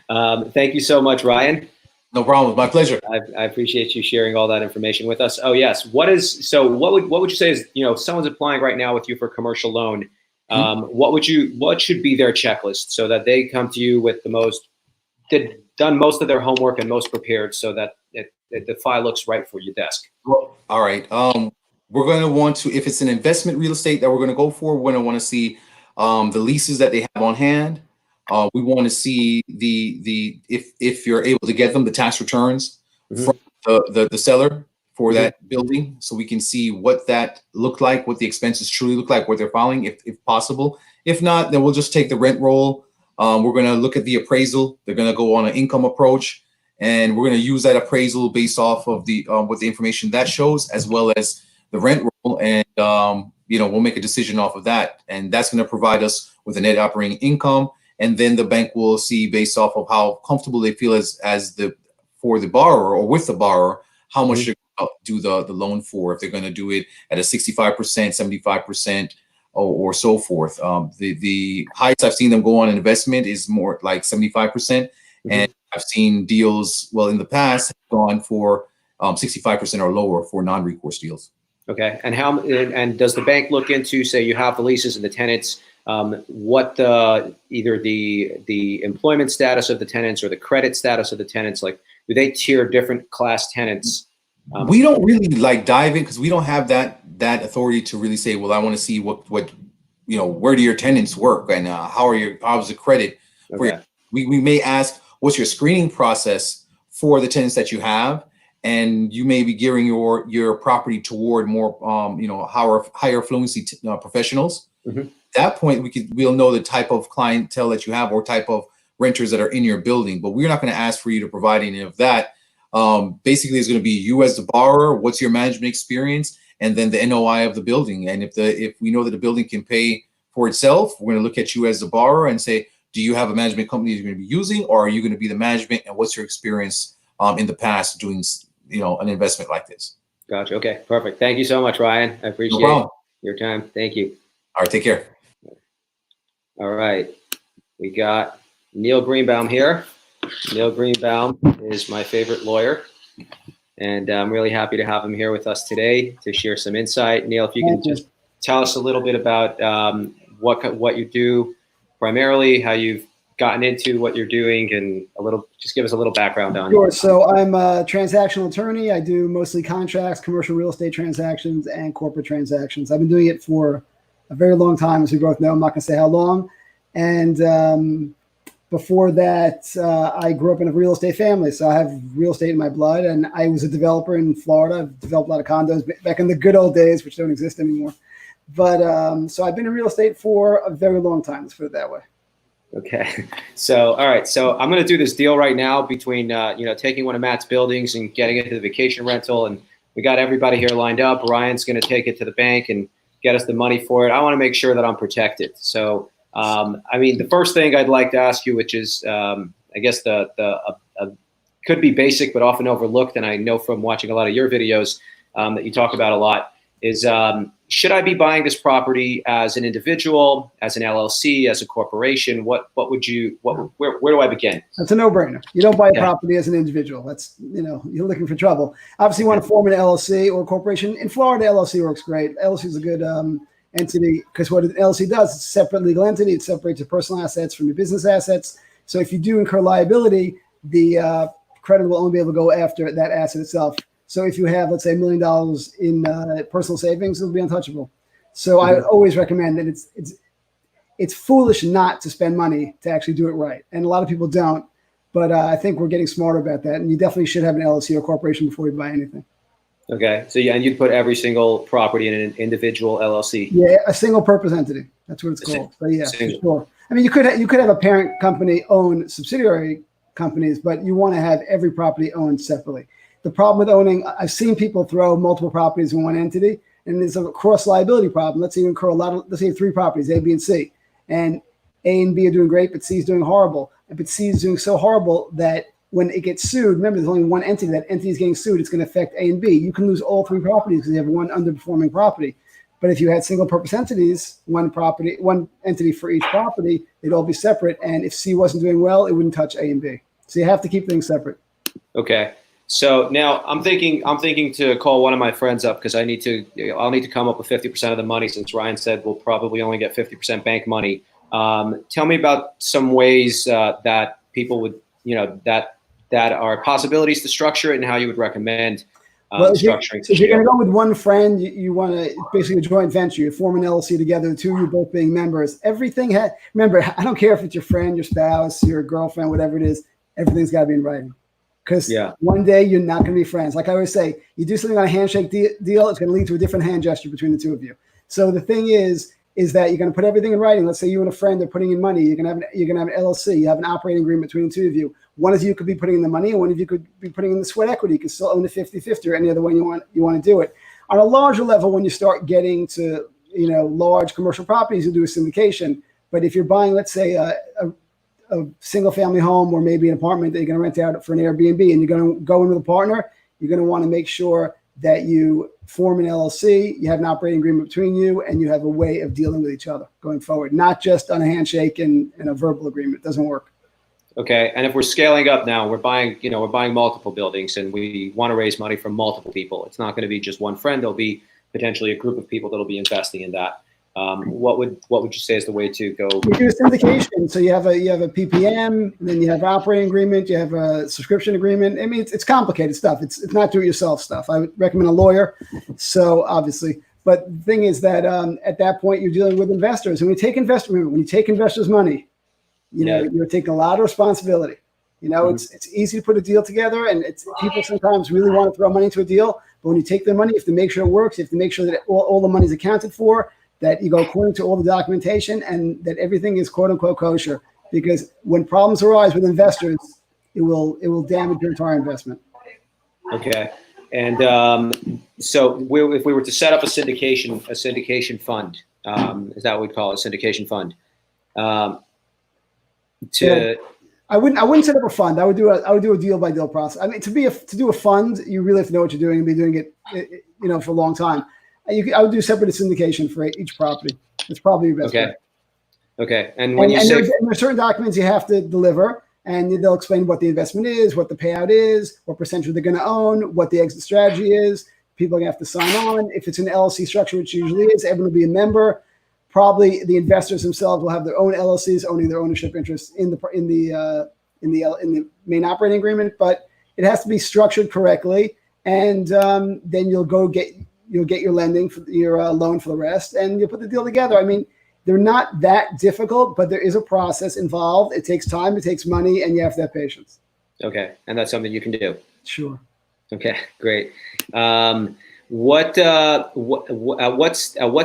thank you so much, Ryan. No problem. It's my pleasure. I appreciate you sharing all that information with us. Oh yes. What would you say is, if someone's applying right now with you for a commercial loan, what should be their checklist so that they come to you with done most of their homework and most prepared, so that the file looks right for your desk? Well, all right. We're going to want to, if it's an investment real estate that we're going to go for, we're going to want to see the leases that they have on hand. We want to see if you're able to get them, the tax returns from the seller for that building, so we can see what that looked like, what the expenses truly look like, what they're filing, if possible. If not, then we'll just take the rent roll. We're going to look at the appraisal. They're going to go on an income approach, and we're going to use that appraisal based off of what the information that shows, as well as the rent roll, and we'll make a decision off of that, and that's going to provide us with a net operating income. And then the bank will see, based off of how comfortable they feel for the borrower or with the borrower, how much they're going to do the loan for. If they're going to do it at a 65%, 75%, or so forth. The highest I've seen them go on an investment is more like 75%, and I've seen deals, in the past, gone for 65% or lower for non-recourse deals. Okay. And does the bank look into, say you have the leases and the tenants, what either the employment status of the tenants or the credit status of the tenants, like do they tier different class tenants? We don't really like dive in because we don't have that authority to really say, well, I want to see what where do your tenants work and how's the credit for Okay. we may ask what's your screening process for the tenants that you have, and you may be gearing your property toward more higher fluency professionals. Mm-hmm. At that point we'll know the type of clientele that you have or type of renters that are in your building, but we're not going to ask for you to provide any of that. Basically it's going to be you as the borrower, what's your management experience, and then the NOI of the building. And if we know that the building can pay for itself, we're going to look at you as the borrower and say, do you have a management company you're going to be using, or are you going to be the management, and what's your experience in the past doing an investment like this? Gotcha. Okay, perfect. Thank you so much, Ryan. I appreciate your time. Thank you. All right, take care. All right, we got Neil Greenbaum here. Neil Greenbaum is my favorite lawyer, and I'm really happy to have him here with us today to share some insight. Neil, if you can just tell us a little bit about what you do primarily, how you've gotten into what you're doing, and just give us a little background on it. Sure. So I'm a transactional attorney. I do mostly contracts, commercial real estate transactions, and corporate transactions. I've been doing it for a very long time, as we both know. I'm not going to say how long. And before that, I grew up in a real estate family. So I have real estate in my blood, and I was a developer in Florida. I've developed a lot of condos back in the good old days, which don't exist anymore. But so I've been in real estate for a very long time. Let's put it that way. Okay. So, all right. So I'm going to do this deal right now between, taking one of Matt's buildings and getting it to the vacation rental. And we got everybody here lined up. Ryan's going to take it to the bank and get us the money for it. I want to make sure that I'm protected. So, the first thing I'd like to ask you, which is, I guess could be basic, but often overlooked. And I know from watching a lot of your videos that you talk about a lot is, should I be buying this property as an individual, as an LLC, as a corporation? Where do I begin? That's a no-brainer. You don't buy a property as an individual. That's, you're looking for trouble. Obviously, you want to form an LLC or a corporation. In Florida, LLC works great. LLC is a good entity because what an LLC does, it's a separate legal entity. It separates your personal assets from your business assets. So if you do incur liability, the creditor will only be able to go after that asset itself. So if you have, let's say, $1 million in personal savings, it'll be untouchable. So I would always recommend that it's foolish not to spend money to actually do it right. And a lot of people don't. But I think we're getting smarter about that. And you definitely should have an LLC or corporation before you buy anything. Okay. So and you'd put every single property in an individual LLC. Yeah, a single purpose entity. That's what it's called. But yeah, for sure. I mean, you could have a parent company own subsidiary companies, but you want to have every property owned separately. The problem with owning, I've seen people throw multiple properties in one entity, and there's a cross liability problem. Let's say you incur let's say 3 properties, A, B, and C, and A and B are doing great, but C is doing horrible. But C is doing so horrible that when it gets sued, remember there's only one entity. That entity is getting sued. It's going to affect A and B. You can lose all 3 properties because you have one underperforming property. But if you had single purpose entities, one entity for each property, they'd all be separate. And if C wasn't doing well, it wouldn't touch A and B. So you have to keep things separate. Okay. So now I'm thinking to call one of my friends up because I'll need to come up with 50% of the money, since Ryan said we'll probably only get 50% bank money. Tell me about some ways that people would, that are possibilities to structure it, and how you would recommend structuring. If you're going to go with one friend, you want to basically a joint venture. You form an LLC together, the 2 of you both being members. Remember, I don't care if it's your friend, your spouse, your girlfriend, whatever it is, everything's got to be in writing. Because one day you're not going to be friends. Like I always say, you do something on a handshake deal, it's going to lead to a different hand gesture between the 2 of you. So the thing is that you're going to put everything in writing. Let's say you and a friend are putting in money. You're going to have an LLC. You have an operating agreement between the 2 of you. One of you could be putting in the money, and one of you could be putting in the sweat equity. You can still own the 50-50 or any other way you want to do it. On a larger level, when you start getting to large commercial properties, you do a syndication. But if you're buying, let's say, a single family home or maybe an apartment that you're going to rent out for an Airbnb, and you're going to go in with a partner, you're going to want to make sure that you form an LLC, you have an operating agreement between you, and you have a way of dealing with each other going forward, not just on a handshake and a verbal agreement. It doesn't work. Okay. And if we're scaling up now, we're buying multiple buildings, and we want to raise money from multiple people. It's not going to be just one friend. There'll be potentially a group of people that'll be investing in that. What would you say is the way to go? You do a syndication. So you have a PPM, and then you have an operating agreement, you have a subscription agreement. I mean, it's complicated stuff. It's not do-it-yourself stuff. I would recommend a lawyer. So obviously, but the thing is that at that point you're dealing with investors, and when you take investors' money, you're taking a lot of responsibility. It's easy to put a deal together, and people sometimes really want to throw money into a deal, but when you take their money, you have to make sure it works. You have to make sure that all the money is accounted for, that you go according to all the documentation, and that everything is quote unquote kosher. Because when problems arise with investors, it will damage your entire investment. Okay. And so if we were to set up a syndication fund, is that what we'd call it, a syndication fund? I wouldn't set up a fund. I would do a deal by deal process. I mean, to do a fund, you really have to know what you're doing and be doing it, for a long time. I would do separate syndication for each property. It's probably your best bet. Okay. And when you say there are certain documents you have to deliver, and they'll explain what the investment is, what the payout is, what percentage they're going to own, what the exit strategy is. People are going to have to sign on. If it's an LLC structure, which usually is, everyone will be a member. Probably the investors themselves will have their own LLCs owning their ownership interests in the main operating agreement. But it has to be structured correctly, and then you'll get your lending for your loan for the rest, and you'll put the deal together. I mean, they're not that difficult, but there is a process involved. It takes time, it takes money, and you have to have patience. Okay, and that's something you can do. Sure. Okay, great. What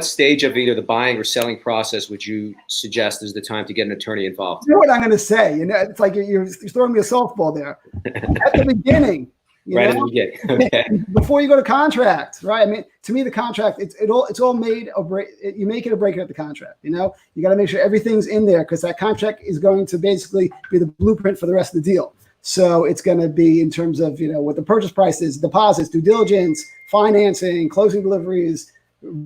stage of either the buying or selling process would you suggest is the time to get an attorney involved? You know what I'm going to say? It's like you're throwing me a softball there. At the beginning. At the beginning. Okay. Before you go to contract, right? I mean, to me, the contract, it's all made or break. You make it or break it at the contract. You got to make sure everything's in there, because that contract is going to basically be the blueprint for the rest of the deal. So it's going to be in terms of, what the purchase price is, deposits, due diligence, financing, closing deliveries,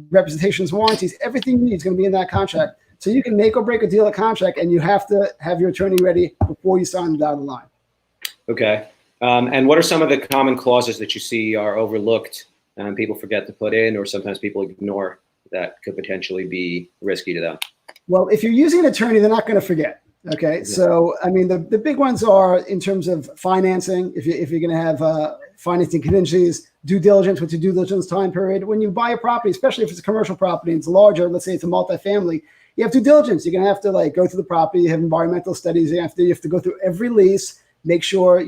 representations, warranties, everything you need is going to be in that contract. So you can make or break a deal at contract, and you have to have your attorney ready before you sign the dotted line. Okay. And what are some of the common clauses that you see are overlooked and people forget to put in, or sometimes people ignore, that could potentially be risky to them? Well, if you're using an attorney, they're not going to forget. Okay. Yeah. So, I mean, the big ones are in terms of financing. If you're going to have financing contingencies, due diligence, what's your due diligence time period? When you buy a property, especially if it's a commercial property and it's larger, let's say it's a multifamily, you have due diligence. You're going to have to go through the property, you have environmental studies. You have to go through every lease, make sure,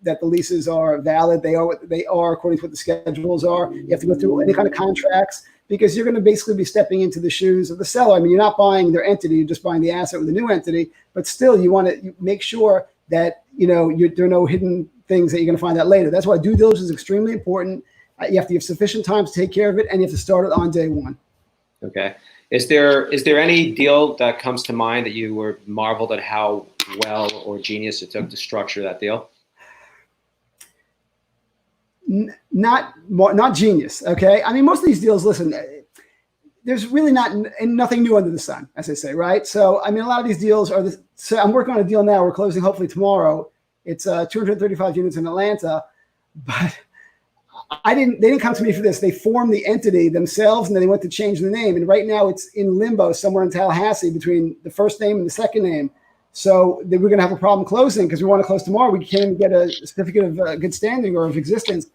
that the leases are valid. They are what they are according to what the schedules are. You have to go through any kind of contracts, because you're going to basically be stepping into the shoes of the seller. I mean, you're not buying their entity, you're just buying the asset with a new entity, but still you want to make sure that, there are no hidden things that you're going to find out later. That's why due diligence is extremely important. You have to give sufficient time to take care of it, and you have to start it on day one. Okay. Is there any deal that comes to mind that you were marveled at how well or genius it took to structure that deal? Not genius. Okay. I mean, most of these deals, listen, there's really nothing new under the sun, as I say, right? So, I mean, a lot of these deals are so I'm working on a deal now. We're closing hopefully tomorrow. It's 235 units in Atlanta, but they didn't come to me for this. They formed the entity themselves, and then they went to change the name. And right now it's in limbo somewhere in Tallahassee between the first name and the second name. So we're going to have a problem closing, because we want to close tomorrow. We can't even get a certificate of good standing or of existence.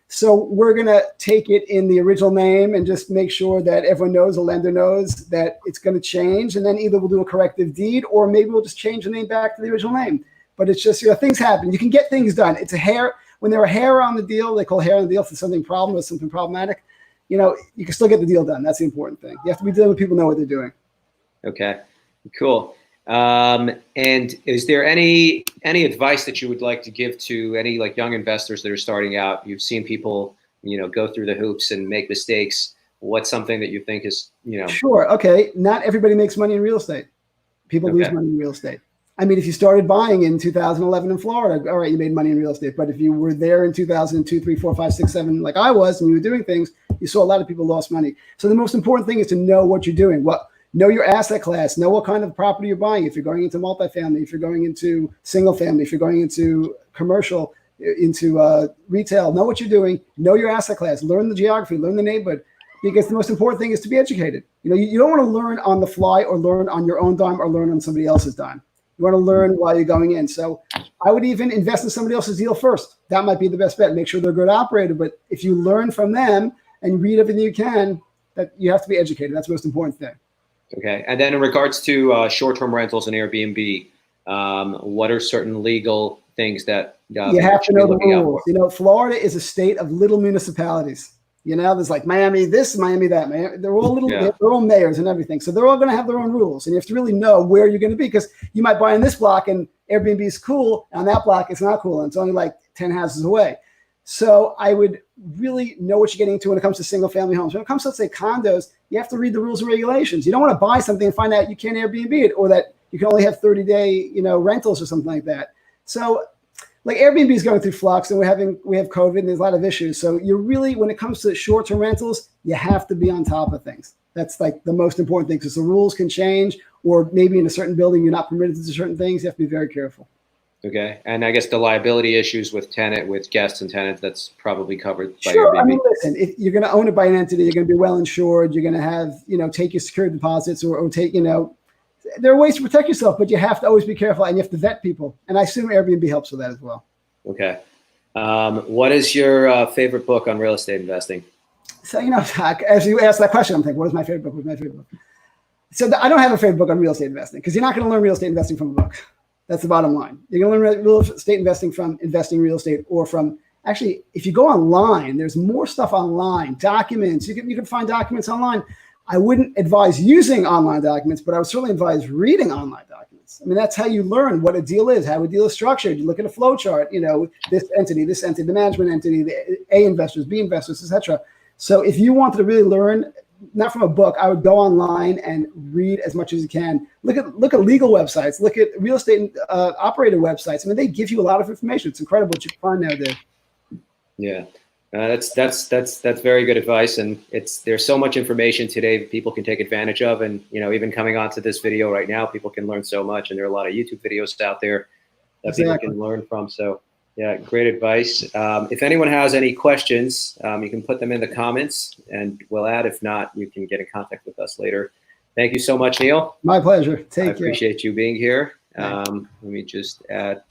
So we're going to take it in the original name and just make sure that everyone knows, the lender knows, that it's going to change. And then either we'll do a corrective deed, or maybe we'll just change the name back to the original name. But it's just, things happen. You can get things done. It's a hair. When there are hair on the deal, they call hair on the deal for something problem or something problematic. You can still get the deal done. That's the important thing. You have to be dealing with people who know what they're doing. Okay, cool. And is there any advice that you would like to give to any young investors that are starting out? You've seen people, go through the hoops and make mistakes. What's something that you think is, Sure. Okay. Not everybody makes money in real estate. People lose money in real estate. I mean, if you started buying in 2011 in Florida, all right, you made money in real estate. But if you were there in 2002, 3, 4, 5, 6, 7, like I was, and you were doing things, you saw a lot of people lost money. So the most important thing is to know what you're doing. Know your asset class, know what kind of property you're buying. If you're going into multifamily, if you're going into single family, if you're going into commercial, into retail, know what you're doing, know your asset class, learn the geography, learn the neighborhood. because the most important thing is to be educated. You don't want to learn on the fly or learn on your own dime or learn on somebody else's dime. You want to learn while you're going in. So I would even invest in somebody else's deal first. That might be the best bet. Make sure they're a good operator. But if you learn from them and read everything you can, that you have to be educated. That's the most important thing. Okay. And then in regards to short-term rentals and Airbnb, what are certain legal things that you have to know the rules? Florida is a state of little municipalities. There's like Miami this, Miami that. Miami, they're all they're all mayors and everything. So they're all going to have their own rules. And you have to really know where you're going to be, because you might buy in this block and Airbnb is cool. And on that block, it's not cool. And it's only like 10 houses away. So I would really know what you're getting into when it comes to single family homes. When it comes to, let's say, condos, you have to read the rules and regulations. You don't want to buy something and find out you can't Airbnb it, or that you can only have 30-day, rentals or something like that. So like Airbnb is going through flux, and we have COVID and there's a lot of issues. So you're really, when it comes to short-term rentals, you have to be on top of things. That's like the most important thing, because the rules can change, or maybe in a certain building, you're not permitted to do certain things. You have to be very careful. Okay. And I guess the liability issues with guests and tenants, that's probably covered by Sure. Airbnb. I mean, listen, if you're going to own it by an entity, you're going to be well insured. You're going to have, take your security deposits or take, there are ways to protect yourself, but you have to always be careful, and you have to vet people. And I assume Airbnb helps with that as well. Okay. What is your favorite book on real estate investing? So, as you asked that question, I'm thinking, what is my favorite book? What's my favorite book? So I don't have a favorite book on real estate investing, because you're not going to learn real estate investing from a book. That's the bottom line. You're going to learn real estate investing from investing real estate, or from, actually, if you go online, there's more stuff online, documents. You can find documents online. I wouldn't advise using online documents, but I would certainly advise reading online documents. I mean, that's how you learn what a deal is, how a deal is structured. You look at a flow chart, this entity, the management entity, the A investors, B investors, etc. So if you wanted to really learn, not from a book, I would go online and read as much as you can. Look at legal websites, look at real estate operator websites. I mean, they give you a lot of information. It's incredible what you can find nowadays. Yeah. That's very good advice, and there's so much information today that people can take advantage of, and even coming onto this video right now, people can learn so much, and there are a lot of YouTube videos out there that people can learn from. So yeah, great advice. If anyone has any questions, you can put them in the comments, and we'll add. If not, you can get in contact with us later. Thank you so much, Neil. My pleasure. I appreciate you being here. Let me just add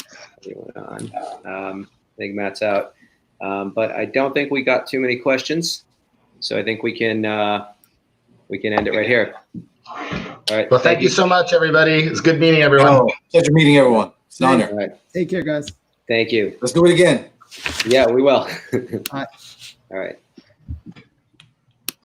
anyone on. I think Matt's out. But I don't think we got too many questions, so I think we can end it right here. All right. Well, thank you so much, everybody. It's good meeting everyone. Pleasure meeting everyone. It's an honor. All right. Take care, guys. Thank you. Let's do it again. Yeah, we will. All right. All right.